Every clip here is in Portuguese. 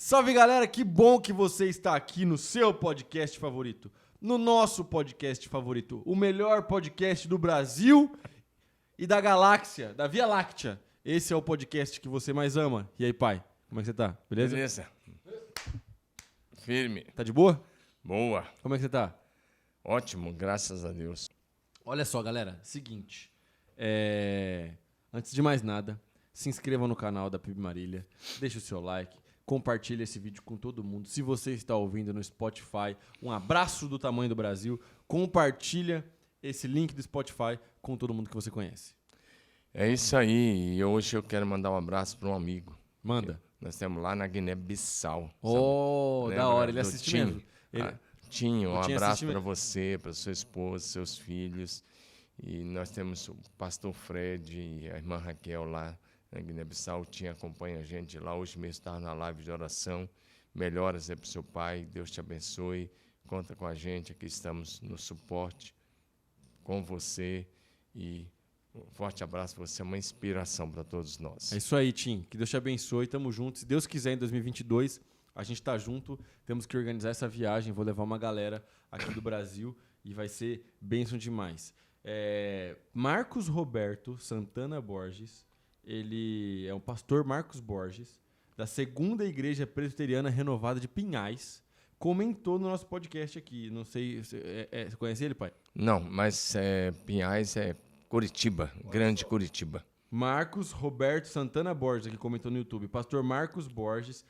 Salve, galera, que bom que você está aqui no seu podcast favorito, no nosso podcast favorito, o melhor podcast do Brasil e da galáxia, da Via Láctea. Esse é o podcast que você mais ama. E aí, pai, como é que você tá? Beleza? Beleza. Firme. Tá de boa? Boa. Como é que você tá? Ótimo, graças a Deus. Olha só, galera, seguinte, antes de mais nada, se inscreva no canal da PIB Marília, deixe o seu like, compartilhe esse vídeo com todo mundo. Se você está ouvindo no Spotify, um abraço do tamanho do Brasil, compartilha esse link do Spotify com todo mundo que você conhece. É isso aí. E hoje eu quero mandar um abraço para um amigo. Manda. Nós temos lá na Guiné-Bissau. Oh, da hora, ele do assiste Tim? mesmo. Tinho, um O Tim abraço assiste para você, para sua esposa, seus filhos. E nós temos o pastor Fred e a irmã Raquel lá na Guiné-Bissau. O Tim acompanha a gente lá. Hoje mesmo estava na live de oração. Melhoras é para o seu pai. Deus te abençoe. Conta com a gente. Aqui estamos no suporte com você. E um forte abraço. Você é uma inspiração para todos nós. É isso aí, Tim. Que Deus te abençoe. Tamo junto. Se Deus quiser, em 2022, a gente tá junto. Temos que organizar essa viagem. Vou levar uma galera aqui do Brasil e vai ser bênção demais. Marcos Roberto Santana Borges, ele é o pastor Marcos Borges, da Segunda Igreja Presbiteriana Renovada de Pinhais, comentou no nosso podcast aqui. Não sei, você conhece ele, pai? Não, mas Pinhais é Curitiba, grande Curitiba. Marcos Roberto Santana Borges, que comentou no YouTube. Pastor Marcos Borges,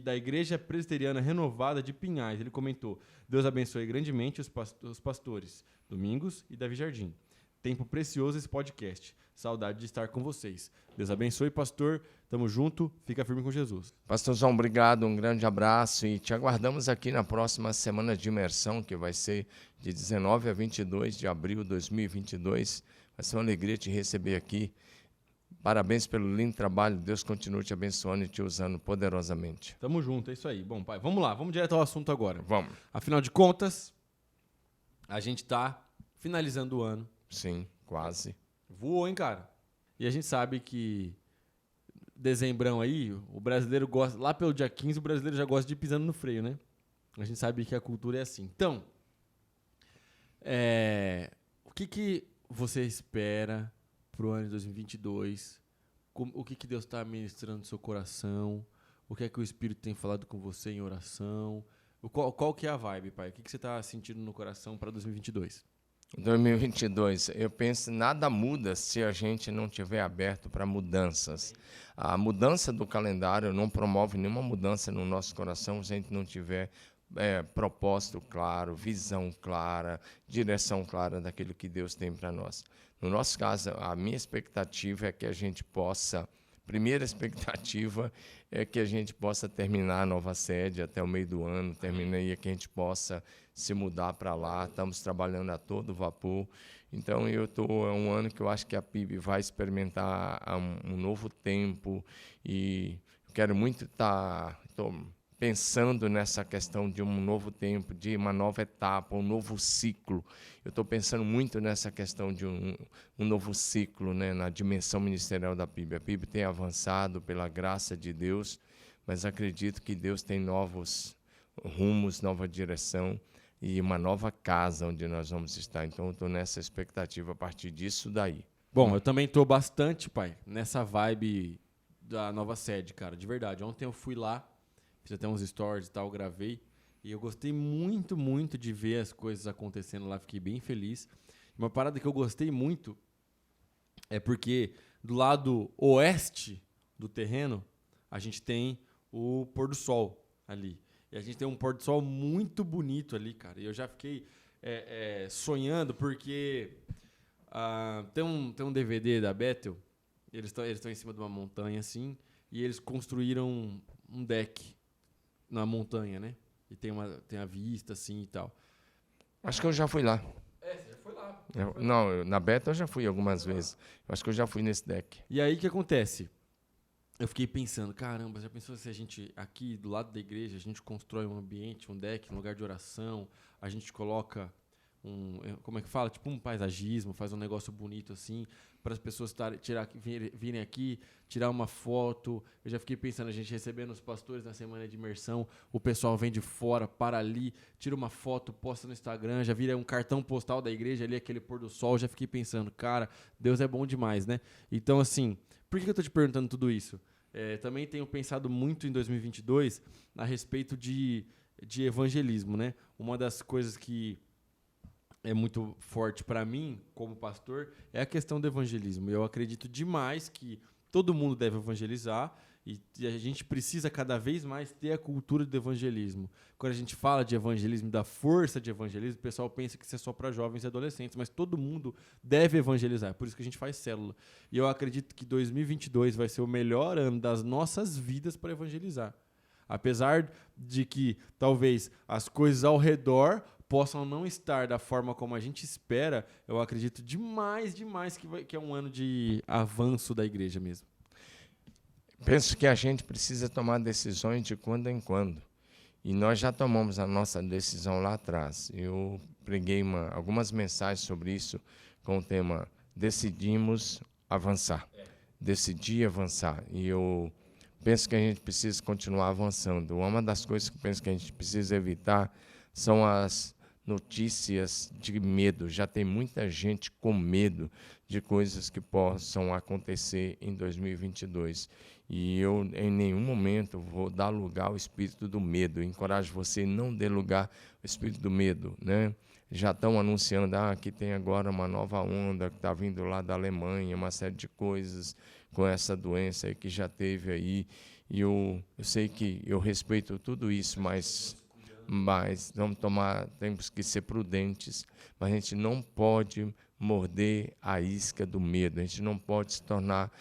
da Igreja Presbiteriana Renovada de Pinhais. Ele comentou: Deus abençoe grandemente os pastores Domingos e Davi Jardim. Tempo precioso esse podcast. Saudade de estar com vocês. Deus abençoe, pastor. Tamo junto. Fica firme com Jesus. Pastorzão, obrigado. Um grande abraço. E te aguardamos aqui na próxima semana de imersão, que vai ser de 19 a 22 de abril de 2022. Vai ser uma alegria te receber aqui. Parabéns pelo lindo trabalho. Deus continue te abençoando e te usando poderosamente. Tamo junto, é isso aí. Bom, pai, vamos lá. Vamos direto ao assunto agora. Vamos. Afinal de contas, a gente tá finalizando o ano. Sim, quase. Voou, hein, cara? E a gente sabe que dezembrão aí, o brasileiro gosta... Lá pelo dia 15, o brasileiro já gosta de ir pisando no freio, né? A gente sabe que a cultura é assim. Então, o que você espera pro ano de 2022? O que Deus está ministrando no seu coração? O que é que o Espírito tem falado com você em oração? Qual que é a vibe, pai? O que você está sentindo no coração para 2022? 2022, eu penso nada muda se a gente não tiver aberto para mudanças. A mudança do calendário não promove nenhuma mudança no nosso coração se a gente não tiver propósito claro, visão clara, direção clara daquilo que Deus tem para nós. No nosso caso, a minha expectativa é que a gente possa... Primeira expectativa é que a gente possa terminar a nova sede até o meio do ano, termina aí que a gente possa se mudar para lá. Estamos trabalhando a todo vapor. Então, é um ano que eu acho que a PIB vai experimentar um novo tempo e quero muito estar pensando nessa questão de um novo tempo, de uma nova etapa, um novo ciclo. Eu estou pensando muito nessa questão de um novo ciclo, né, na dimensão ministerial da PIB. A PIB tem avançado pela graça de Deus, mas acredito que Deus tem novos rumos, nova direção e uma nova casa onde nós vamos estar. Então, eu estou nessa expectativa a partir disso daí. Bom, eu também estou bastante, pai, nessa vibe da nova sede, cara, de verdade. Ontem eu fui lá, fiz até uns stories e tal, gravei. E eu gostei muito, muito de ver as coisas acontecendo lá. Fiquei bem feliz. Uma parada que eu gostei muito é porque do lado oeste do terreno, a gente tem o pôr do sol ali. E a gente tem um pôr do sol muito bonito ali, cara. E eu já fiquei sonhando porque tem um DVD da Bethel. Eles estão em cima de uma montanha assim. E eles construíram um deck na montanha, né? E tem a vista, assim, e tal. Acho que eu já fui lá. Você já foi lá. Na Beta eu já fui algumas vezes. Eu acho que eu já fui nesse deck. E aí, o que acontece? Eu fiquei pensando, caramba, já pensou se a gente, aqui do lado da igreja, a gente constrói um ambiente, um deck, um lugar de oração, a gente coloca como é que fala? Tipo um paisagismo, faz um negócio bonito assim, para as pessoas virem aqui, tirar uma foto. Eu já fiquei pensando, a gente recebendo os pastores na semana de imersão, o pessoal vem de fora, para ali, tira uma foto, posta no Instagram, já vira um cartão postal da igreja ali, aquele pôr do sol. Já fiquei pensando, cara, Deus é bom demais, né? Então, assim, por que eu tô te perguntando tudo isso? Também tenho pensado muito em 2022 a respeito de evangelismo, né? Uma das coisas que é muito forte para mim, como pastor, é a questão do evangelismo. Eu acredito demais que todo mundo deve evangelizar e a gente precisa cada vez mais ter a cultura do evangelismo. Quando a gente fala de evangelismo, da força de evangelismo, o pessoal pensa que isso é só para jovens e adolescentes, mas todo mundo deve evangelizar. É por isso que a gente faz célula. E eu acredito que 2022 vai ser o melhor ano das nossas vidas para evangelizar. Apesar de que talvez as coisas ao redor possam não estar da forma como a gente espera, eu acredito demais que é um ano de avanço da igreja mesmo. Penso que a gente precisa tomar decisões de quando em quando. E nós já tomamos a nossa decisão lá atrás. Eu preguei algumas mensagens sobre isso com o tema Decidimos Avançar. Decidi avançar. E eu penso que a gente precisa continuar avançando. Uma das coisas que eu penso que a gente precisa evitar são as notícias de medo. Já tem muita gente com medo de coisas que possam acontecer em 2022. E eu, em nenhum momento, vou dar lugar ao espírito do medo. Eu encorajo você, não dê lugar ao espírito do medo, né? Já estão anunciando que tem agora uma nova onda que está vindo lá da Alemanha, uma série de coisas com essa doença aí que já teve aí. E eu sei que eu respeito tudo isso, mas temos que ser prudentes, mas a gente não pode morder a isca do medo, a gente não pode se tornar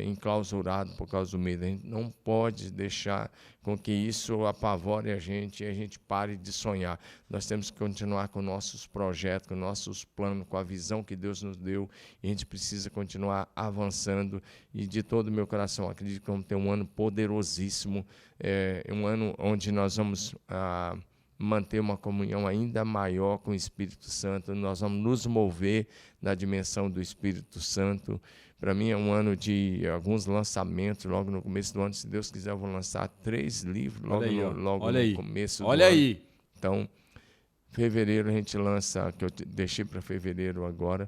enclausurado por causa do medo, a gente não pode deixar com que isso apavore a gente e a gente pare de sonhar. Nós temos que continuar com nossos projetos, com nossos planos, com a visão que Deus nos deu, e a gente precisa continuar avançando, e de todo o meu coração acredito que vamos ter um ano poderosíssimo, um ano onde nós vamos manter uma comunhão ainda maior com o Espírito Santo, nós vamos nos mover na dimensão do Espírito Santo. Para mim é um ano de alguns lançamentos, logo no começo do ano, se Deus quiser eu vou lançar 3 livros, logo no começo do ano. Então, fevereiro a gente lança, que eu deixei para fevereiro agora,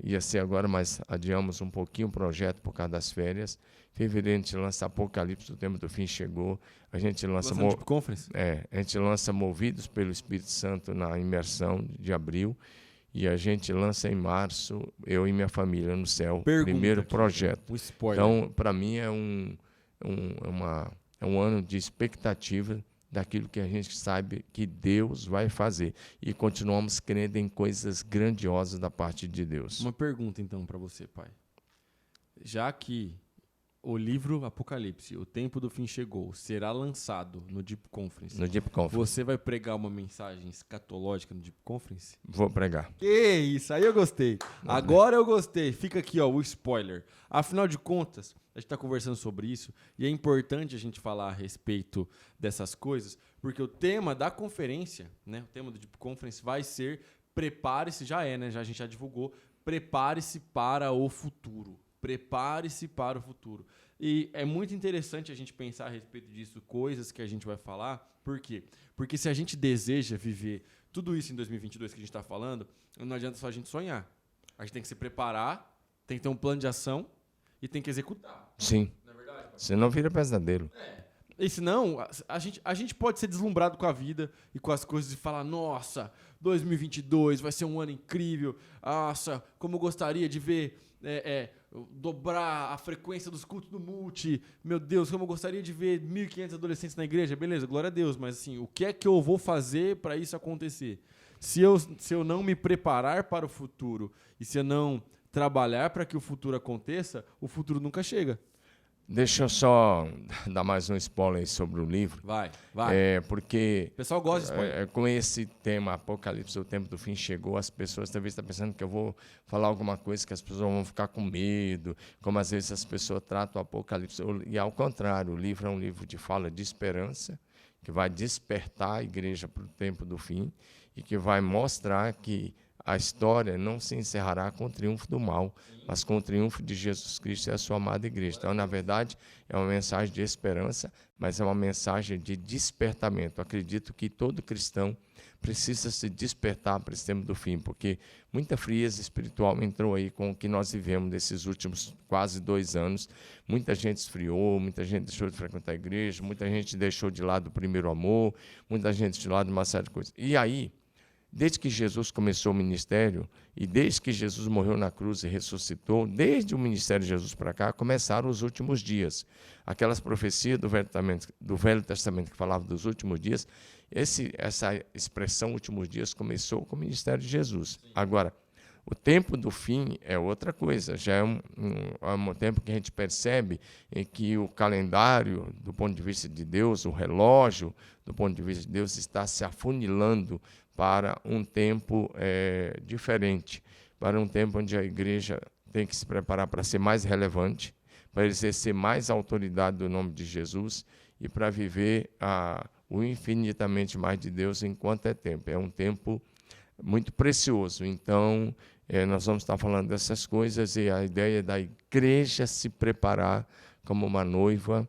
ia ser agora, mas adiamos um pouquinho o projeto por causa das férias. Fevereiro a gente lança Apocalipse, o tempo do fim chegou. A gente lança Deep Conference? A gente lança Movidos pelo Espírito Santo na imersão de abril. E a gente lança em março, eu e minha família no céu, primeiro projeto. Um spoiler. Então, para mim é um ano de expectativa daquilo que a gente sabe que Deus vai fazer. E continuamos crendo em coisas grandiosas da parte de Deus. Uma pergunta, então, para você, pai. Já que o livro Apocalipse, O Tempo do Fim Chegou, será lançado no Deep Conference. No Deep Conference. Você vai pregar uma mensagem escatológica no Deep Conference? Vou pregar. Que isso, aí eu gostei. Agora eu gostei. Fica aqui, ó, o spoiler. Afinal de contas, a gente está conversando sobre isso e é importante a gente falar a respeito dessas coisas, porque o tema da conferência, né, o tema do Deep Conference vai ser prepare-se, né, a gente já divulgou, prepare-se para o futuro. Prepare-se para o futuro. E é muito interessante a gente pensar a respeito disso, coisas que a gente vai falar. Por quê? Porque se a gente deseja viver tudo isso em 2022 que a gente está falando, não adianta só a gente sonhar. A gente tem que se preparar, tem que ter um plano de ação e tem que executar. Sim. Não é verdade? Senão vira pesadelo. E senão, a gente pode ser deslumbrado com a vida e com as coisas e falar, nossa, 2022 vai ser um ano incrível, nossa, como eu gostaria de ver dobrar a frequência dos cultos do Multi, meu Deus, como eu gostaria de ver 1.500 adolescentes na igreja, beleza, glória a Deus, mas assim, o que é que eu vou fazer para isso acontecer? Se eu não me preparar para o futuro e se eu não trabalhar para que o futuro aconteça, o futuro nunca chega. Deixa eu só dar mais um spoiler sobre o livro. Vai. Porque o pessoal gosta de spoiler. Com esse tema, Apocalipse, o tempo do fim chegou, as pessoas talvez estão pensando que eu vou falar alguma coisa que as pessoas vão ficar com medo, como às vezes as pessoas tratam o Apocalipse. E ao contrário, o livro é um livro de fala de esperança, que vai despertar a igreja para o tempo do fim, e que vai mostrar que a história não se encerrará com o triunfo do mal, mas com o triunfo de Jesus Cristo e a sua amada igreja. Então, na verdade, é uma mensagem de esperança, mas é uma mensagem de despertamento. Acredito que todo cristão precisa se despertar para esse tempo do fim, porque muita frieza espiritual entrou aí com o que nós vivemos nesses últimos quase 2 anos. Muita gente esfriou, muita gente deixou de frequentar a igreja, muita gente deixou de lado o primeiro amor, muita gente de lado uma série de coisas. E aí, desde que Jesus começou o ministério e desde que Jesus morreu na cruz e ressuscitou, desde o ministério de Jesus para cá, começaram os últimos dias. Aquelas profecias do Velho Testamento que falavam dos últimos dias, essa expressão últimos dias começou com o ministério de Jesus. Agora, o tempo do fim é outra coisa, já é um tempo que a gente percebe em que o calendário, do ponto de vista de Deus, o relógio, do ponto de vista de Deus, está se afunilando para um tempo diferente, para um tempo onde a igreja tem que se preparar para ser mais relevante, para exercer mais autoridade do nome de Jesus e para viver o infinitamente mais de Deus enquanto é tempo. É um tempo muito precioso. Então, nós vamos estar falando dessas coisas e a ideia da igreja se preparar como uma noiva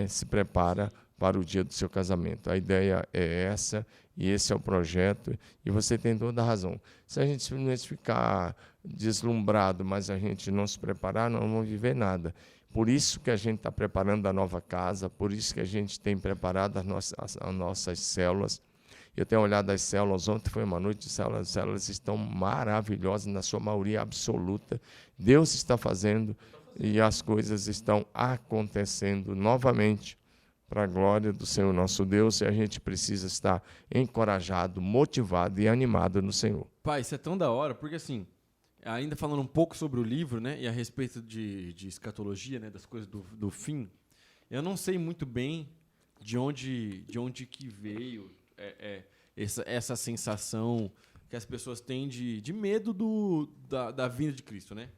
se prepara para o dia do seu casamento. A ideia é essa e esse é o projeto e você tem toda a razão. Se a gente simplesmente ficar deslumbrado, mas a gente não se preparar, não vamos viver nada. Por isso que a gente está preparando a nova casa, por isso que a gente tem preparado as nossas células. Eu tenho olhado as células, ontem foi uma noite de células, as células estão maravilhosas, na sua maioria absoluta. Deus está fazendo e as coisas estão acontecendo novamente para a glória do Senhor nosso Deus, e a gente precisa estar encorajado, motivado e animado no Senhor. Pai, isso é tão da hora, porque assim, ainda falando um pouco sobre o livro, né, e a respeito de escatologia, né, das coisas do fim, eu não sei muito bem de onde que veio essa sensação que as pessoas têm de medo da vinda de Cristo, né?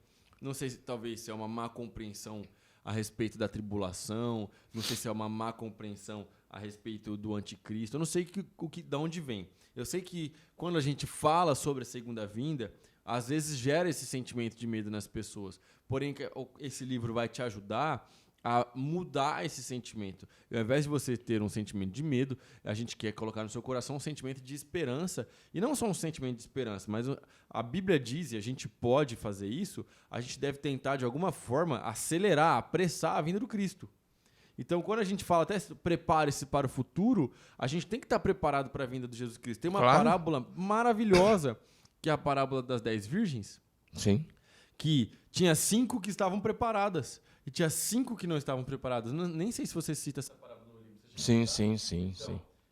Não sei se talvez é uma má compreensão a respeito da tribulação, não sei se é uma má compreensão a respeito do anticristo, eu não sei de onde vem. Eu sei que quando a gente fala sobre a segunda vinda, às vezes gera esse sentimento de medo nas pessoas, porém esse livro vai te ajudar a mudar esse sentimento. E ao invés de você ter um sentimento de medo, a gente quer colocar no seu coração um sentimento de esperança, e não só um sentimento de esperança, mas a Bíblia diz, e a gente pode fazer isso, a gente deve tentar de alguma forma acelerar, apressar a vinda do Cristo. Então, quando a gente fala até prepare-se para o futuro, a gente tem que estar preparado para a vinda de Jesus Cristo. Tem uma parábola maravilhosa, que é a parábola das 10 virgens. Sim. Que tinha 5 que estavam preparadas e tinha 5 que não estavam preparadas. Nem sei se você cita essa parábola no livro. Sim.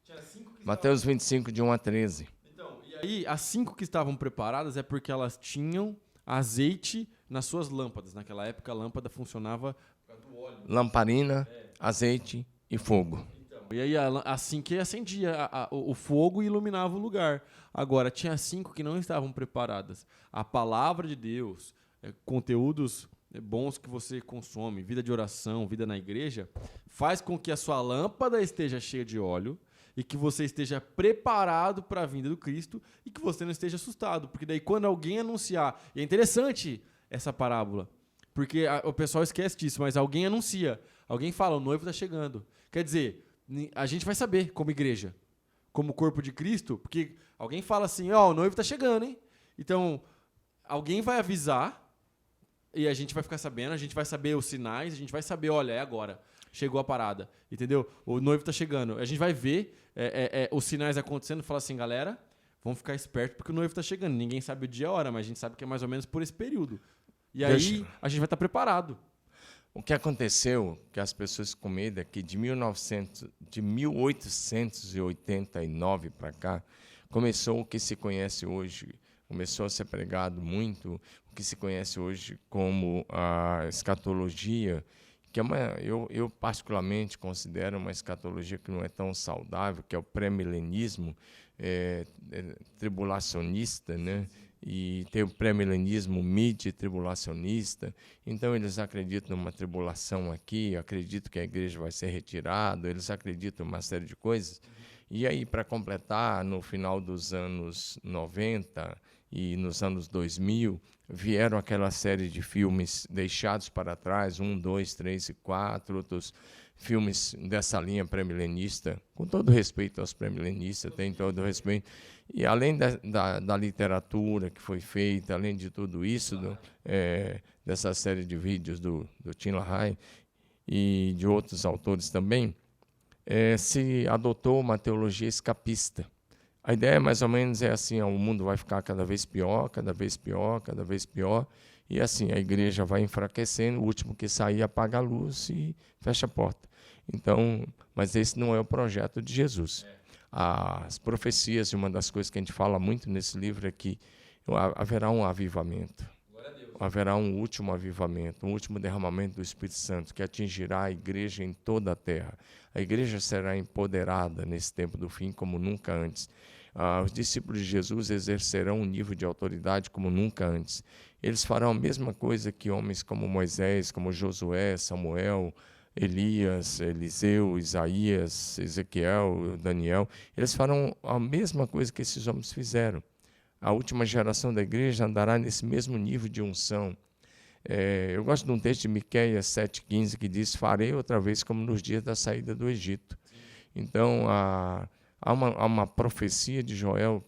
Tinha 5 que Mateus 25, de 1 a 13. Então, e aí, as 5 que estavam preparadas é porque elas tinham azeite nas suas lâmpadas. Naquela época, a lâmpada funcionava do óleo. Lamparina, azeite e fogo. E aí, assim que acendia o fogo e iluminava o lugar. Agora, tinha 5 que não estavam preparadas. A palavra de Deus, conteúdos bons que você consome, vida de oração, vida na igreja, faz com que a sua lâmpada esteja cheia de óleo e que você esteja preparado para a vinda do Cristo e que você não esteja assustado. Porque daí, quando alguém anunciar... E é interessante essa parábola, porque o pessoal esquece disso, mas alguém anuncia. Alguém fala, o noivo está chegando. Quer dizer... A gente vai saber, como igreja, como corpo de Cristo, porque alguém fala assim, o noivo está chegando, hein? Então, alguém vai avisar e a gente vai ficar sabendo, a gente vai saber os sinais, a gente vai saber, olha, é agora, chegou a parada, entendeu? O noivo está chegando. A gente vai ver os sinais acontecendo e falar assim, galera, vamos ficar esperto porque o noivo está chegando. Ninguém sabe o dia e a hora, mas a gente sabe que é mais ou menos por esse período. E aí, a gente vai estar preparado. O que aconteceu, que as pessoas com medo, é que de 1889 para cá, começou o que se conhece hoje, começou a ser pregado muito, o que se conhece hoje como a escatologia, que é eu particularmente considero uma escatologia que não é tão saudável, que é o pré-milenismo tribulacionista, né? E tem o pré-milenismo mid-tribulacionista. Então, eles acreditam numa tribulação aqui, acreditam que a igreja vai ser retirada, eles acreditam em uma série de coisas. E aí, para completar, no final dos anos 90 e nos anos 2000, vieram aquela série de filmes deixados para trás, 1, 2, 3 e 4, outros filmes dessa linha pré-milenista, com todo respeito aos pré-milenistas, tem todo respeito. E além da literatura que foi feita, além de tudo isso, dessa série de vídeos do Tim LaHaye e de outros autores também, se adotou uma teologia escapista. A ideia mais ou menos é assim, o mundo vai ficar cada vez pior, cada vez pior, cada vez pior, e assim, a igreja vai enfraquecendo, o último que sair apaga a luz e fecha a porta. Então, mas esse não é o projeto de Jesus. As profecias, e uma das coisas que a gente fala muito nesse livro é que haverá um avivamento. Haverá um último avivamento, um último derramamento do Espírito Santo que atingirá a igreja em toda a terra. A igreja será empoderada nesse tempo do fim como nunca antes. Os discípulos de Jesus exercerão um nível de autoridade como nunca antes. Eles farão a mesma coisa que homens como Moisés, como Josué, Samuel, Elias, Eliseu, Isaías, Ezequiel, Daniel. Eles farão a mesma coisa que esses homens fizeram. A última geração da igreja andará nesse mesmo nível de unção. Eu gosto de um texto de Miqueias 7,15 que diz: farei outra vez como nos dias da saída do Egito. Então, há uma profecia de Joel,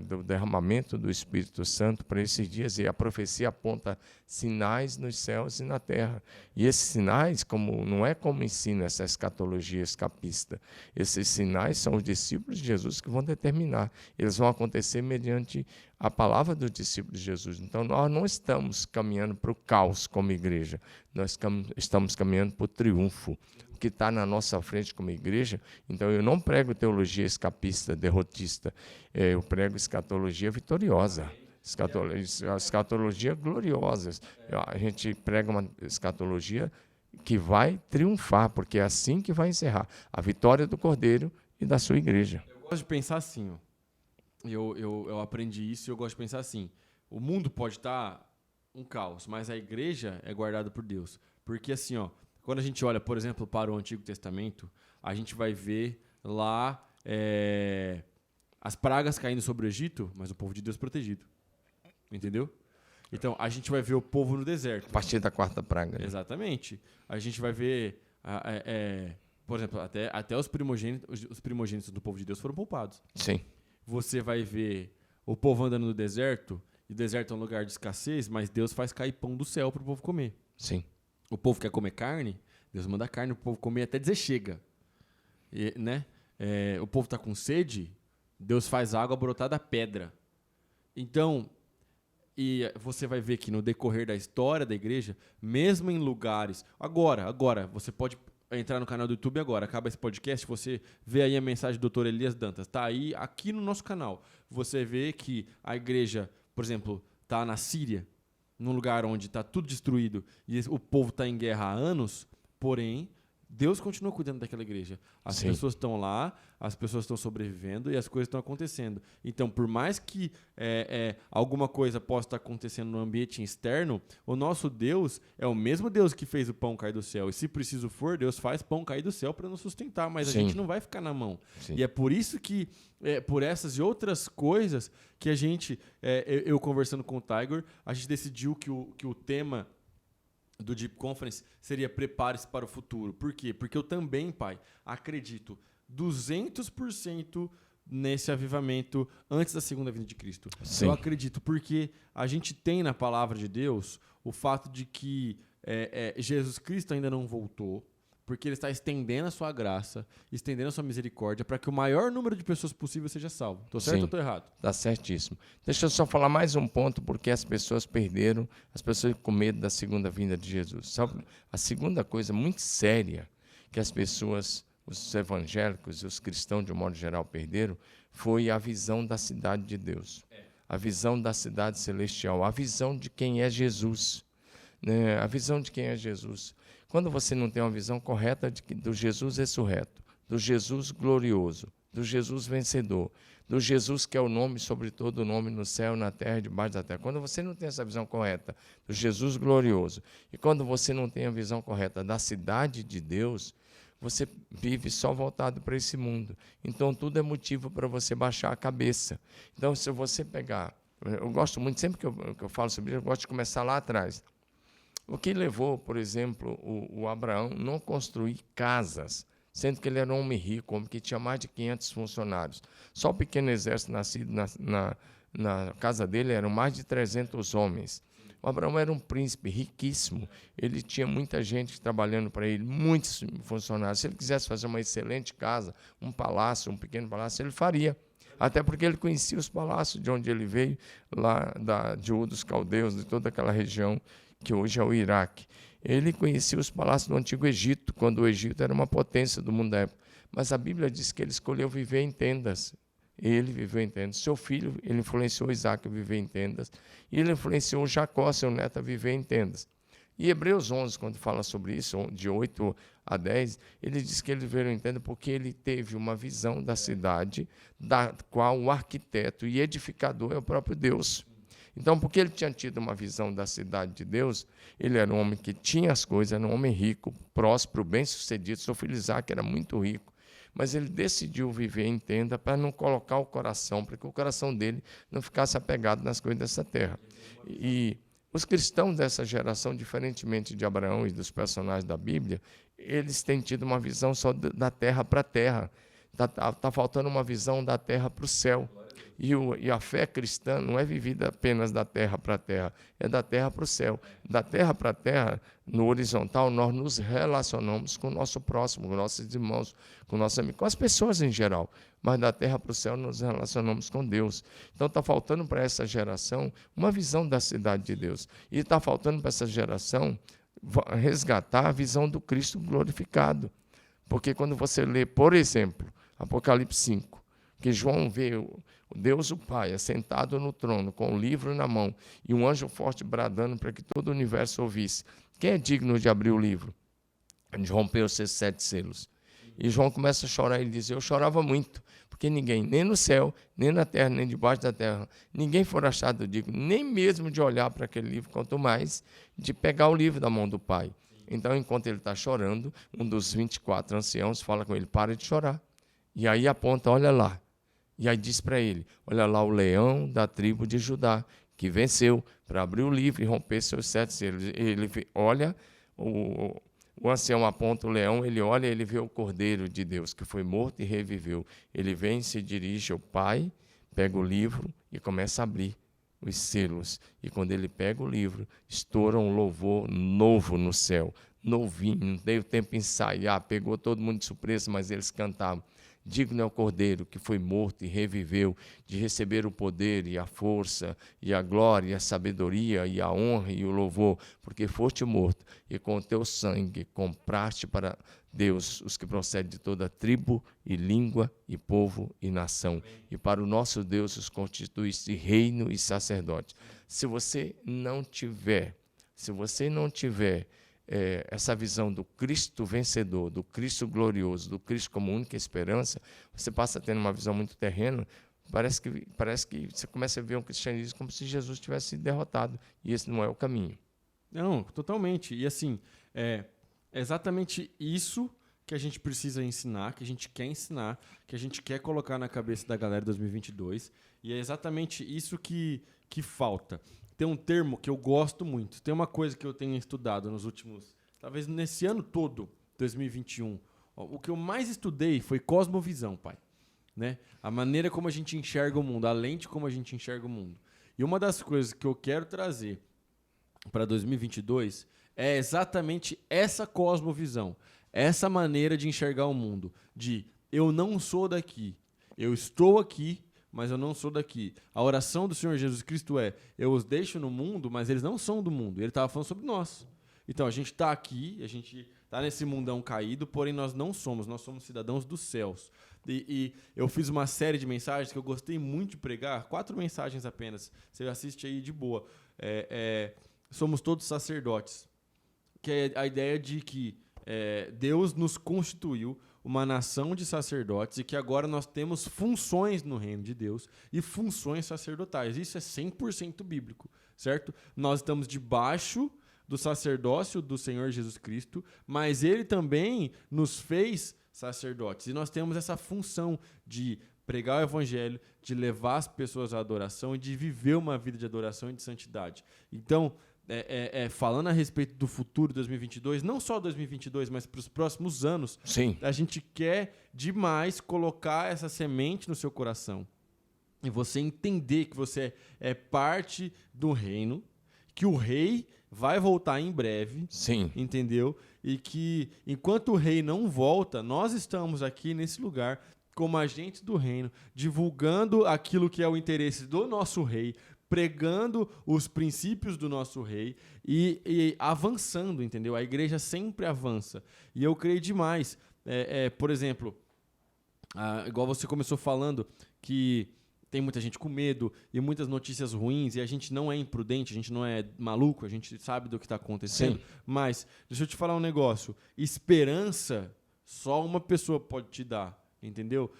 do derramamento do Espírito Santo para esses dias, e a profecia aponta sinais nos céus e na terra. E esses sinais, não é como ensina essa escatologia escapista, esses sinais são os discípulos de Jesus que vão determinar. Eles vão acontecer mediante a palavra dos discípulos de Jesus. Então, nós não estamos caminhando para o caos como igreja, nós estamos caminhando para o triunfo que está na nossa frente como igreja. Então, eu não prego teologia escapista, derrotista, eu prego escatologia vitoriosa, escatologia gloriosa. A gente prega uma escatologia que vai triunfar, porque é assim que vai encerrar a vitória do Cordeiro e da sua igreja. Eu gosto de pensar assim, eu aprendi isso e eu gosto de pensar assim: o mundo pode estar um caos, mas a igreja é guardada por Deus. Porque assim, quando a gente olha, por exemplo, para o Antigo Testamento, a gente vai ver lá as pragas caindo sobre o Egito, mas o povo de Deus protegido. Entendeu? Então, a gente vai ver o povo no deserto. A partir da quarta praga. Exatamente. A gente vai ver, por exemplo, até os primogênitos do povo de Deus foram poupados. Sim. Você vai ver o povo andando no deserto, e o deserto é um lugar de escassez, mas Deus faz cair pão do céu para o povo comer. Sim. O povo quer comer carne, Deus manda carne para o povo comer até dizer chega. O povo está com sede, Deus faz água brotar da pedra. Então, e você vai ver que no decorrer da história da igreja, mesmo em lugares... Agora, você pode entrar no canal do YouTube agora, acaba esse podcast, você vê aí a mensagem do Dr. Elias Dantas. Está aí, aqui no nosso canal. Você vê que a igreja, por exemplo, está na Síria, num lugar onde está tudo destruído e o povo está em guerra há anos, porém, Deus continua cuidando daquela igreja. As Sim. pessoas estão lá, as pessoas estão sobrevivendo e as coisas estão acontecendo. Então, por mais que alguma coisa possa estar acontecendo no ambiente externo, o nosso Deus é o mesmo Deus que fez o pão cair do céu. E se preciso for, Deus faz pão cair do céu para nos sustentar, mas Sim. a gente não vai ficar na mão. Sim. E é por isso que, por essas e outras coisas, que a gente, eu conversando com o Tiger, a gente decidiu que o tema do Deep Conference seria prepare-se para o futuro. Por quê? Porque eu também, pai, acredito 200% nesse avivamento antes da segunda vinda de Cristo. Sim. Eu acredito porque a gente tem na palavra de Deus o fato de que Jesus Cristo ainda não voltou, porque ele está estendendo a sua graça, estendendo a sua misericórdia para que o maior número de pessoas possível seja salvo. Estou certo ou estou errado? Está certíssimo. Deixa eu só falar mais um ponto, porque as pessoas perderam, as pessoas com medo da segunda vinda de Jesus. Sabe? A segunda coisa muito séria que as pessoas, os evangélicos e os cristãos de um modo geral perderam, foi a visão da cidade de Deus. A visão da cidade celestial, a visão de quem é Jesus. Né? A visão de quem é Jesus. Quando você não tem uma visão correta do Jesus ressurreto, do Jesus glorioso, do Jesus vencedor, do Jesus que é o nome sobre todo nome no céu, na terra e debaixo da terra. Quando você não tem essa visão correta do Jesus glorioso, e quando você não tem a visão correta da cidade de Deus, você vive só voltado para esse mundo. Então, tudo é motivo para você baixar a cabeça. Então, se você pegar... Eu gosto muito, sempre que eu falo sobre isso, eu gosto de começar lá atrás. O que levou, por exemplo, o Abraão não construir casas, sendo que ele era um homem rico, um homem que tinha mais de 500 funcionários. Só o pequeno exército nascido na casa dele eram mais de 300 homens. O Abraão era um príncipe riquíssimo, ele tinha muita gente trabalhando para ele, muitos funcionários. Se ele quisesse fazer uma excelente casa, um palácio, um pequeno palácio, ele faria. Até porque ele conhecia os palácios de onde ele veio, lá de Ur dos Caldeus, de toda aquela região que hoje é o Iraque. Ele conhecia os palácios do Antigo Egito, quando o Egito era uma potência do mundo da época. Mas a Bíblia diz que ele escolheu viver em tendas. Ele viveu em tendas. Seu filho, ele influenciou Isaac a viver em tendas. E ele influenciou Jacó, seu neto, a viver em tendas. E Hebreus 11, quando fala sobre isso, de 8 a 10, ele diz que ele viveu em tenda porque ele teve uma visão da cidade, da qual o arquiteto e edificador é o próprio Deus. Então, porque ele tinha tido uma visão da cidade de Deus, ele era um homem que tinha as coisas, era um homem rico, próspero, bem-sucedido. Seu filho Isaac era muito rico, mas ele decidiu viver em tenda para não colocar o coração, para que o coração dele não ficasse apegado nas coisas dessa terra. E os cristãos dessa geração, diferentemente de Abraão e dos personagens da Bíblia, eles têm tido uma visão só da terra para a terra. Está faltando uma visão da terra para o céu. E a fé cristã não é vivida apenas da terra para a terra, é da terra para o céu. Da terra para a terra, no horizontal, nós nos relacionamos com o nosso próximo, com nossos irmãos, com nossos amigos, com as pessoas em geral. Mas da terra para o céu, nos relacionamos com Deus. Então, está faltando para essa geração uma visão da cidade de Deus. E está faltando para essa geração resgatar a visão do Cristo glorificado. Porque quando você lê, por exemplo, Apocalipse 5, que João vê o Deus, o Pai, assentado no trono, com o livro na mão, e um anjo forte bradando para que todo o universo ouvisse. Quem é digno de abrir o livro? De romper os seus 7 selos. E João começa a chorar, ele diz, eu chorava muito, porque ninguém, nem no céu, nem na terra, nem debaixo da terra, ninguém for achado digno, nem mesmo de olhar para aquele livro, quanto mais de pegar o livro da mão do Pai. Então, enquanto ele está chorando, um dos 24 anciãos fala com ele, para de chorar. E aí aponta, olha lá. E aí diz para ele, olha lá o leão da tribo de Judá, que venceu para abrir o livro e romper seus 7 selos. Ele olha, o ancião aponta o leão, ele olha, ele vê o Cordeiro de Deus, que foi morto e reviveu. Ele vem, se dirige ao Pai, pega o livro e começa a abrir os selos. E quando ele pega o livro, estoura um louvor novo no céu, novinho, não deu tempo de ensaiar, pegou todo mundo de surpresa, mas eles cantavam. Digno é o Cordeiro que foi morto e reviveu, de receber o poder e a força e a glória e a sabedoria e a honra e o louvor, porque foste morto e com o teu sangue compraste para Deus os que procedem de toda tribo e língua e povo e nação. E para o nosso Deus os constituíste reino e sacerdote. Se você não tiver essa visão do Cristo vencedor, do Cristo glorioso, do Cristo como única esperança, você passa a ter uma visão muito terrena, parece que você começa a ver um cristianismo como se Jesus tivesse sido derrotado, e esse não é o caminho. Não, totalmente. E assim, é exatamente isso que a gente precisa ensinar, que a gente quer ensinar, que a gente quer colocar na cabeça da galera de 2022, e é exatamente isso que falta. Tem um termo que eu gosto muito. Tem uma coisa que eu tenho estudado nos últimos... Talvez nesse ano todo, 2021. O que eu mais estudei foi cosmovisão, pai. Né? A maneira como a gente enxerga o mundo, a lente como a gente enxerga o mundo. E uma das coisas que eu quero trazer para 2022 é exatamente essa cosmovisão. Essa maneira de enxergar o mundo. De eu não sou daqui, eu estou aqui, mas eu não sou daqui. A oração do Senhor Jesus Cristo é, eu os deixo no mundo, mas eles não são do mundo. Ele estava falando sobre nós. Então, a gente está aqui, a gente está nesse mundão caído, porém nós somos cidadãos dos céus. E eu fiz uma série de mensagens que eu gostei muito de pregar, 4 mensagens apenas, você assiste aí de boa. Somos todos sacerdotes, que é a ideia de que Deus nos constituiu uma nação de sacerdotes e que agora nós temos funções no reino de Deus e funções sacerdotais. Isso é 100% bíblico, certo? Nós estamos debaixo do sacerdócio do Senhor Jesus Cristo, mas ele também nos fez sacerdotes. E nós temos essa função de pregar o evangelho, de levar as pessoas à adoração e de viver uma vida de adoração e de santidade. Então, falando a respeito do futuro de 2022, não só 2022, mas para os próximos anos, Sim. a gente quer demais colocar essa semente no seu coração. E você entender que você é parte do reino, que o rei vai voltar em breve, Sim. entendeu? E que enquanto o rei não volta, nós estamos aqui nesse lugar como agentes do reino, divulgando aquilo que é o interesse do nosso rei, pregando os princípios do nosso rei e avançando, entendeu? A igreja sempre avança. E eu creio demais. Por exemplo, igual você começou falando, que tem muita gente com medo e muitas notícias ruins, e a gente não é imprudente, a gente não é maluco, a gente sabe do que está acontecendo. Sim. Mas, deixa eu te falar um negócio. Esperança, só uma pessoa pode te dar, entendeu?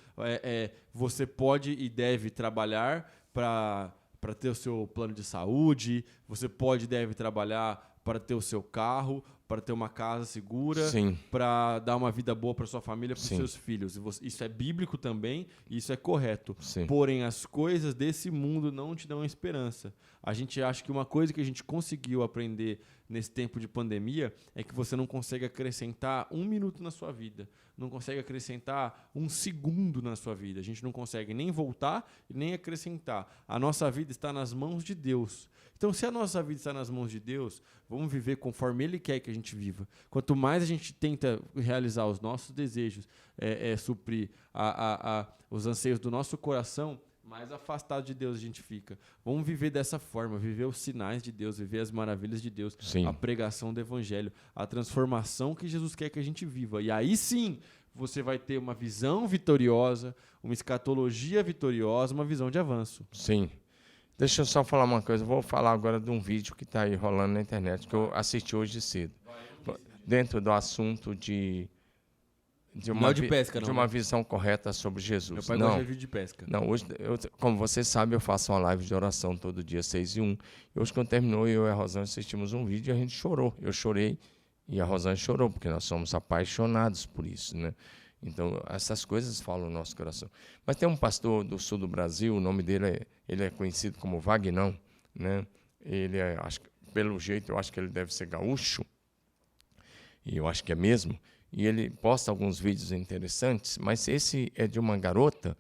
Você pode e deve trabalhar para ter o seu plano de saúde, você pode e deve trabalhar para ter o seu carro, para ter uma casa segura, para dar uma vida boa para sua família, para os seus filhos. Isso é bíblico também, e isso é correto. Sim. Porém, as coisas desse mundo não te dão esperança. A gente acha que uma coisa que a gente conseguiu aprender nesse tempo de pandemia é que você não consegue acrescentar 1 minuto na sua vida, não consegue acrescentar 1 segundo na sua vida. A gente não consegue nem voltar e nem acrescentar. A nossa vida está nas mãos de Deus. Então, se a nossa vida está nas mãos de Deus, vamos viver conforme Ele quer que a gente viva. Quanto mais a gente tenta realizar os nossos desejos, suprir os anseios do nosso coração, mais afastado de Deus a gente fica. Vamos viver dessa forma, viver os sinais de Deus, viver as maravilhas de Deus, a pregação do evangelho, a transformação que Jesus quer que a gente viva. E aí sim, você vai ter uma visão vitoriosa, uma escatologia vitoriosa, uma visão de avanço. Sim. Deixa eu só falar uma coisa. Eu vou falar agora de um vídeo que está aí rolando na internet, que eu assisti hoje cedo. Dentro do assunto de uma visão correta sobre Jesus. Meu pai gosta de vídeo de pesca. Não, hoje, como você sabe, eu faço uma live de oração todo dia, 6h01. E hoje, quando terminou, eu e a Rosane assistimos um vídeo e a gente chorou. Eu chorei e a Rosane chorou, porque nós somos apaixonados por isso, né? Então, essas coisas falam no nosso coração. Mas tem um pastor do sul do Brasil, o nome dele ele é conhecido como Vagnão, né? Ele pelo jeito, eu acho que ele deve ser gaúcho, e eu acho que é mesmo. E ele posta alguns vídeos interessantes, mas esse é de uma garota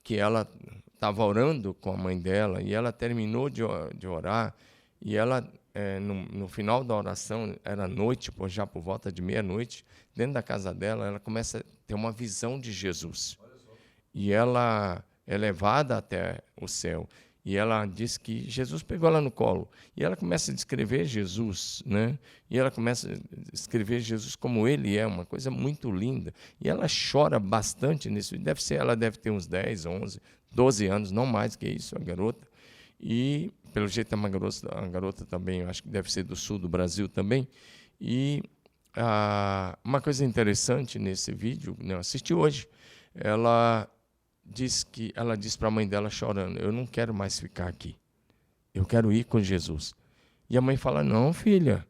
que ela estava orando com a mãe dela, e ela terminou de orar, e ela, no final da oração, era noite, já por volta de meia-noite, dentro da casa dela, ela começa a ter uma visão de Jesus. E ela é levada até o céu. E ela diz que Jesus pegou ela no colo. E ela começa a descrever Jesus, né? E ela começa a descrever Jesus como ele é, uma coisa muito linda. E ela chora bastante nisso. Ela deve ter uns 10, 11, 12 anos, não mais que isso, a garota. E, pelo jeito, é uma garota também, eu acho que deve ser do sul do Brasil também. E uma coisa interessante nesse vídeo, né, eu assisti hoje, ela diz para a mãe dela chorando: eu não quero mais ficar aqui, eu quero ir com Jesus. E a mãe fala: não, filha.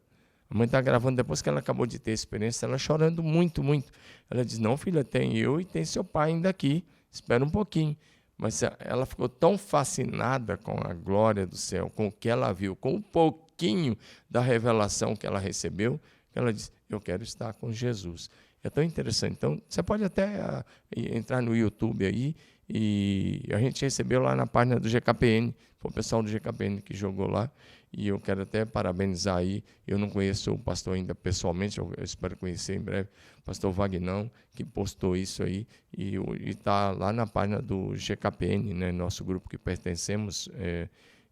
A mãe está gravando depois que ela acabou de ter a experiência, ela chorando muito, muito. Ela diz: não, filha, tem eu e tem seu pai ainda aqui, espera um pouquinho. Mas ela ficou tão fascinada com a glória do céu, com o que ela viu, com um pouquinho da revelação que ela recebeu, que ela disse: eu quero estar com Jesus. É tão interessante. Então, você pode até entrar no YouTube aí, e a gente recebeu lá na página do GKPN, foi o pessoal do GKPN que jogou lá, e eu quero até parabenizar aí. Eu não conheço o pastor ainda pessoalmente, eu espero conhecer em breve, o pastor Vagnão, que postou isso aí, e está lá na página do GKPN, né, nosso grupo que pertencemos,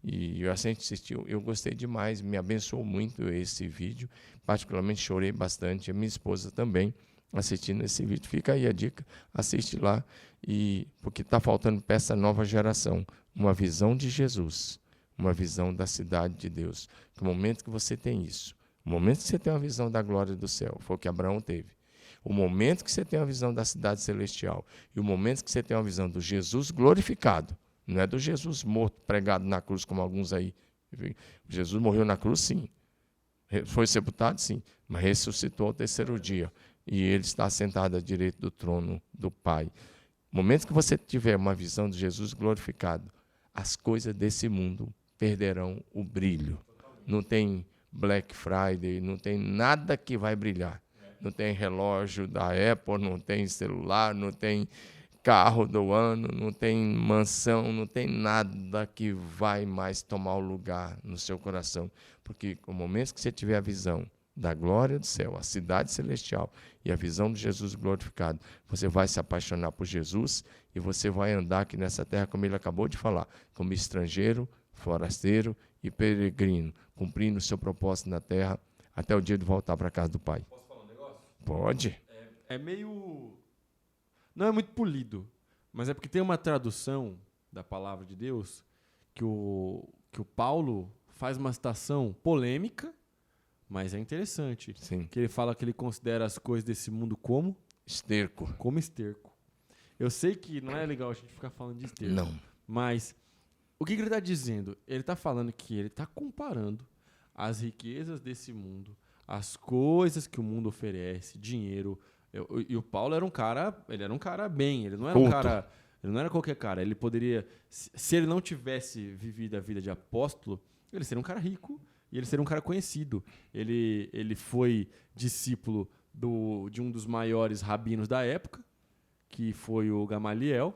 e a gente assistiu, eu gostei demais, me abençoou muito esse vídeo, particularmente chorei bastante, a minha esposa também, assistindo esse vídeo. Fica aí a dica, assiste lá, porque está faltando para essa nova geração uma visão de Jesus, uma visão da cidade de Deus. No momento que você tem isso, o momento que você tem uma visão da glória do céu, foi o que Abraão teve, o momento que você tem uma visão da cidade celestial e o momento que você tem uma visão do Jesus glorificado, não é do Jesus morto, pregado na cruz, como alguns aí. Jesus morreu na cruz, sim. Foi sepultado, sim, mas ressuscitou ao terceiro dia. E ele está sentado à direita do trono do Pai. No momento que você tiver uma visão de Jesus glorificado, as coisas desse mundo perderão o brilho. Não tem Black Friday, não tem nada que vai brilhar. Não tem relógio da Apple, não tem celular, não tem carro do ano, não tem mansão, não tem nada que vai mais tomar o lugar no seu coração. Porque no momento que você tiver a visão da glória do céu, a cidade celestial e a visão de Jesus glorificado, você vai se apaixonar por Jesus e você vai andar aqui nessa terra, como ele acabou de falar, como estrangeiro, forasteiro e peregrino, cumprindo o seu propósito na terra até o dia de voltar para a casa do Pai. Posso falar um negócio? Pode. É meio... Não é muito polido, mas é porque tem uma tradução da palavra de Deus que o Paulo faz uma citação polêmica, mas é interessante. Sim. Que ele fala que ele considera as coisas desse mundo como? Esterco. Como esterco. Eu sei que não é legal a gente ficar falando de esterco. Não. Mas o que ele está dizendo? Ele está falando que ele está comparando as riquezas desse mundo, as coisas que o mundo oferece, dinheiro. E o Paulo era um cara bem, ele não era um cara, ele não era qualquer cara. Ele poderia, se ele não tivesse vivido a vida de apóstolo, ele seria um cara rico e ele seria um cara conhecido. Ele foi discípulo de um dos maiores rabinos da época, que foi o Gamaliel.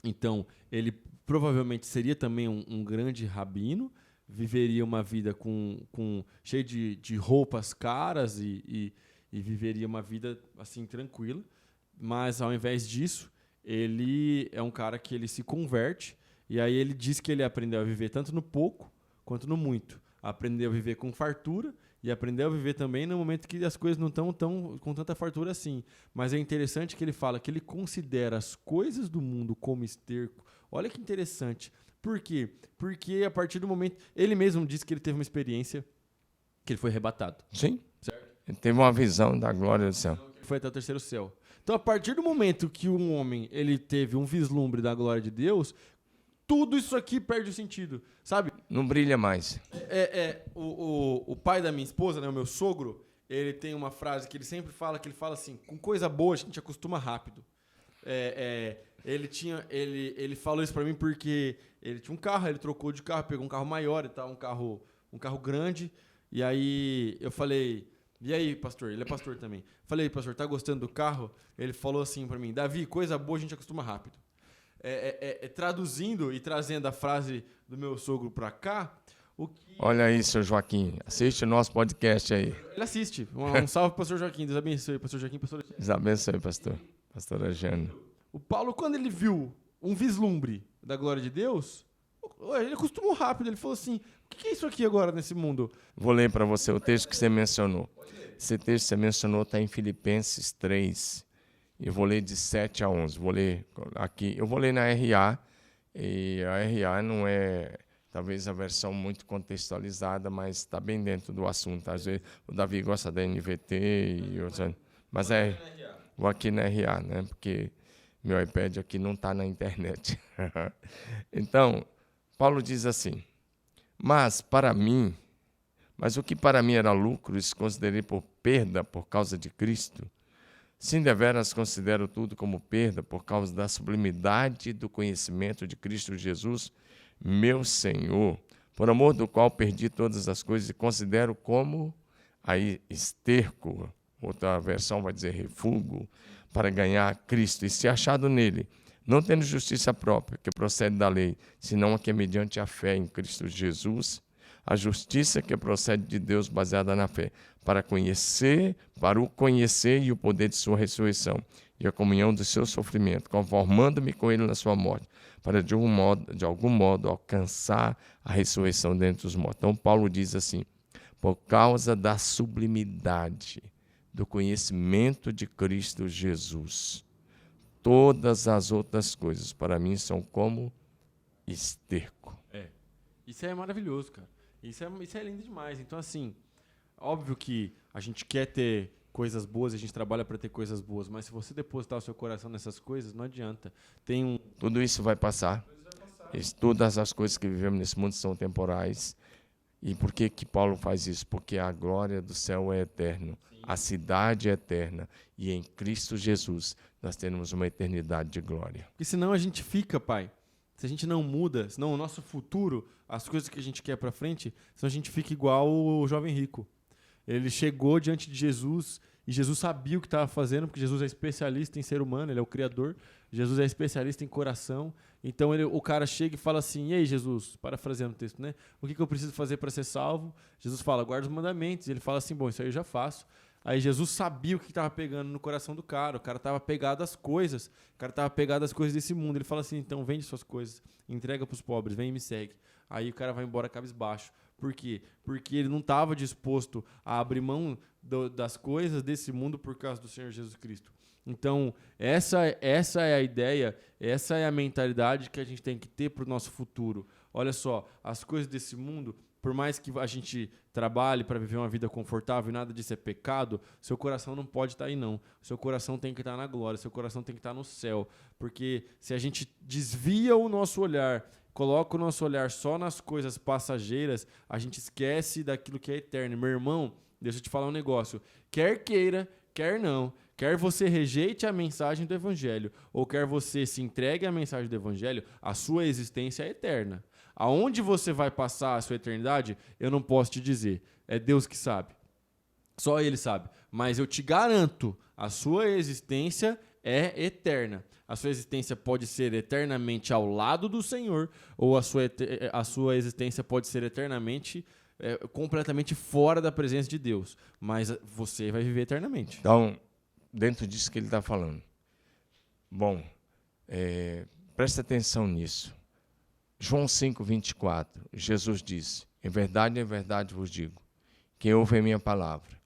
Então, ele provavelmente seria também um grande rabino, viveria uma vida cheia de roupas caras e viveria uma vida assim tranquila, mas ao invés disso, ele é um cara que ele se converte e aí ele diz que ele aprendeu a viver tanto no pouco quanto no muito. Aprendeu a viver com fartura e aprendeu a viver também no momento que as coisas não estão com tanta fartura assim. Mas é interessante que ele fala que ele considera as coisas do mundo como esterco. Olha que interessante. Por quê? Porque a partir do momento... Ele mesmo disse que ele teve uma experiência que ele foi arrebatado. Sim. Certo? Ele teve uma visão da glória do céu. Foi até o terceiro céu. Então, a partir do momento que um homem ele teve um vislumbre da glória de Deus, tudo isso aqui perde o sentido, sabe? Não brilha mais. O pai da minha esposa, né, o meu sogro, ele tem uma frase que ele sempre fala, que ele fala assim, com coisa boa a gente acostuma rápido. Ele falou isso pra mim porque ele tinha um carro, ele trocou de carro, pegou um carro maior e tal, um carro grande, e aí eu falei... E aí, pastor? Ele é pastor também. Falei, pastor, tá gostando do carro? Ele falou assim pra mim, Davi, coisa boa a gente acostuma rápido. Traduzindo e trazendo a frase do meu sogro pra cá, Olha aí, seu Joaquim, assiste o nosso podcast aí. Ele assiste. Um salve pro pastor Joaquim, Deus abençoe, pastor Joaquim, pastor... Deus abençoe, pastor. Pastora Jana. O Paulo, quando ele viu um vislumbre da glória de Deus, ele acostumou rápido, ele falou assim, o que é isso aqui agora nesse mundo? Vou ler para você o texto que você mencionou. Esse texto que você mencionou está em Filipenses 3. Eu vou ler de 7 a 11. Vou ler aqui. Eu vou ler na RA. E a RA não é, talvez, a versão muito contextualizada, mas está bem dentro do assunto. Às vezes o Davi gosta da NVT e outros. Mas vou aqui na RA, né? Porque meu iPad aqui não está na internet. Então, Paulo diz assim: Mas o que para mim era lucro, isso considerei por perda por causa de Cristo. Sim, deveras considero tudo como perda por causa da sublimidade do conhecimento de Cristo Jesus, meu Senhor, por amor do qual perdi todas as coisas e considero como aí esterco, outra versão vai dizer refúgio, para ganhar Cristo e ser achado nele, não tendo justiça própria, que procede da lei, senão a que é mediante a fé em Cristo Jesus, a justiça que procede de Deus baseada na fé, para o conhecer e o poder de sua ressurreição, e a comunhão do seu sofrimento, conformando-me com ele na sua morte, para de algum modo alcançar a ressurreição dentre os mortos. Então Paulo diz assim: por causa da sublimidade do conhecimento de Cristo Jesus, todas as outras coisas para mim são como esterco. Isso é maravilhoso, cara. Isso é lindo demais. Então, assim, óbvio que a gente quer ter coisas boas, a gente trabalha para ter coisas boas, mas se você depositar o seu coração nessas coisas, não adianta. Tudo isso vai passar. Todas as coisas que vivemos nesse mundo são temporais. E por que Paulo faz isso? Porque a glória do céu é eterna, a cidade é eterna, e em Cristo Jesus nós temos uma eternidade de glória. Porque senão a gente fica, pai, se a gente não muda, senão o nosso futuro, as coisas que a gente quer para frente, senão a gente fica igual o jovem rico. Ele chegou diante de Jesus e Jesus sabia o que estava fazendo, porque Jesus é especialista em ser humano, ele é o Criador. Jesus é especialista em coração. Então o cara chega e fala assim: e aí, Jesus, parafraseando o texto, né? O que eu preciso fazer para ser salvo? Jesus fala: guarda os mandamentos. E ele fala assim: bom, isso aí eu já faço. Aí Jesus sabia o que estava pegando no coração do cara. O cara estava pegado às coisas. O cara estava pegado às coisas desse mundo. Ele fala assim: então vende suas coisas, entrega para os pobres, vem e me segue. Aí o cara vai embora cabisbaixo. Por quê? Porque ele não estava disposto a abrir mão das coisas desse mundo por causa do Senhor Jesus Cristo. Então, essa é a ideia, essa é a mentalidade que a gente tem que ter para o nosso futuro. Olha só, as coisas desse mundo, por mais que a gente trabalhe para viver uma vida confortável e nada disso é pecado, seu coração não pode estar aí não. Seu coração tem que estar na glória, seu coração tem que estar no céu. Porque se a gente desvia o nosso olhar, coloca o nosso olhar só nas coisas passageiras, a gente esquece daquilo que é eterno. Meu irmão, deixa eu te falar um negócio. Quer queira, quer não, quer você rejeite a mensagem do Evangelho, ou quer você se entregue à mensagem do Evangelho, a sua existência é eterna. Aonde você vai passar a sua eternidade, eu não posso te dizer. É Deus que sabe. Só Ele sabe. Mas eu te garanto, a sua existência é eterna. A sua existência pode ser eternamente ao lado do Senhor, ou a sua existência pode ser eternamente, completamente fora da presença de Deus. Mas você vai viver eternamente. Então, dentro disso que ele está falando. Bom, presta atenção nisso. João 5:24, Jesus disse: em verdade vos digo, quem ouve a minha palavra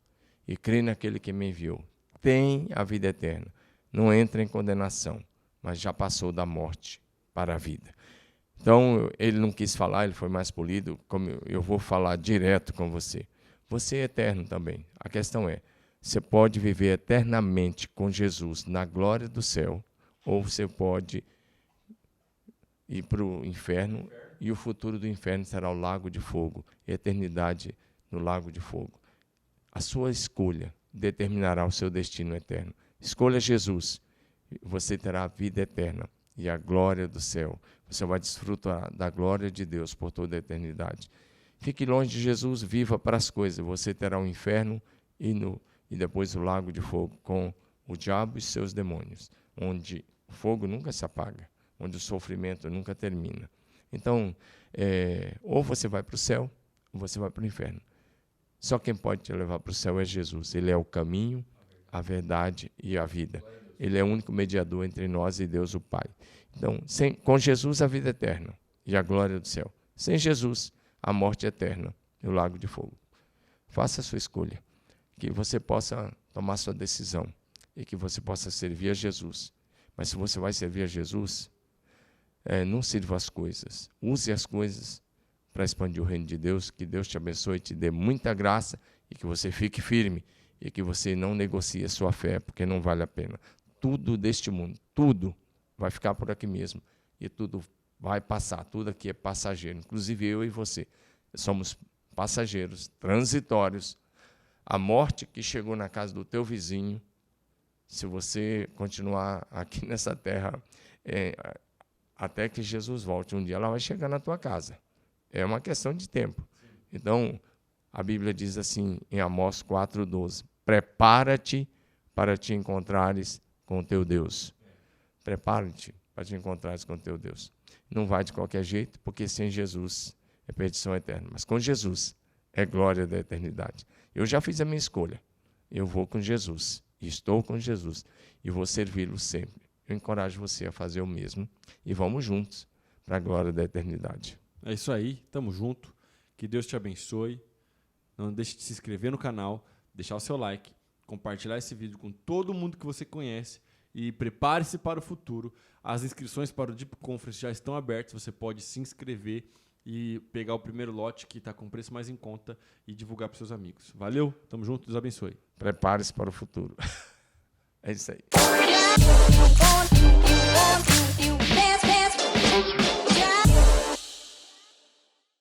e crê naquele que me enviou, tem a vida eterna, não entra em condenação, mas já passou da morte para a vida. Então, ele não quis falar, ele foi mais polido, como eu vou falar direto com você. Você é eterno também. A questão é, você pode viver eternamente com Jesus na glória do céu, ou você pode ir para o inferno, e o futuro do inferno será o lago de fogo, eternidade no lago de fogo. A sua escolha determinará o seu destino eterno. Escolha Jesus, você terá a vida eterna e a glória do céu. Você vai desfrutar da glória de Deus por toda a eternidade. Fique longe de Jesus, viva para as coisas. Você terá o inferno e depois o lago de fogo com o diabo e seus demônios, onde o fogo nunca se apaga, onde o sofrimento nunca termina. Então, ou você vai para o céu, ou você vai para o inferno. Só quem pode te levar para o céu é Jesus. Ele é o caminho, a verdade e a vida. Ele é o único mediador entre nós e Deus o Pai. Então, com Jesus, a vida eterna e a glória do céu. Sem Jesus, a morte eterna e o lago de fogo. Faça a sua escolha, que você possa tomar sua decisão e que você possa servir a Jesus. Mas se você vai servir a Jesus, não sirva as coisas. Use as coisas para expandir o reino de Deus. Que Deus te abençoe e te dê muita graça e que você fique firme e que você não negocie a sua fé, porque não vale a pena. Tudo deste mundo, tudo vai ficar por aqui mesmo e tudo vai passar. Tudo aqui é passageiro, inclusive eu e você. Somos passageiros, transitórios. A morte que chegou na casa do teu vizinho, se você continuar aqui nessa terra, até que Jesus volte, um dia ela vai chegar na tua casa. É uma questão de tempo. Então, a Bíblia diz assim, em Amós 4:12, prepara-te para te encontrares com o teu Deus. Prepara-te para te encontrares com o teu Deus. Não vai de qualquer jeito, porque sem Jesus é perdição eterna. Mas com Jesus é glória da eternidade. Eu já fiz a minha escolha. Eu vou com Jesus. Estou com Jesus. E vou servi-lo sempre. Eu encorajo você a fazer o mesmo. E vamos juntos para a glória da eternidade. É isso aí. Tamo junto. Que Deus te abençoe. Não deixe de se inscrever no canal, deixar o seu like, compartilhar esse vídeo com todo mundo que você conhece e prepare-se para o futuro. As inscrições para o Deep Conference já estão abertas, você pode se inscrever e pegar o primeiro lote que está com preço mais em conta e divulgar para seus amigos. Valeu, tamo junto, Deus abençoe. Prepare-se para o futuro. É isso aí.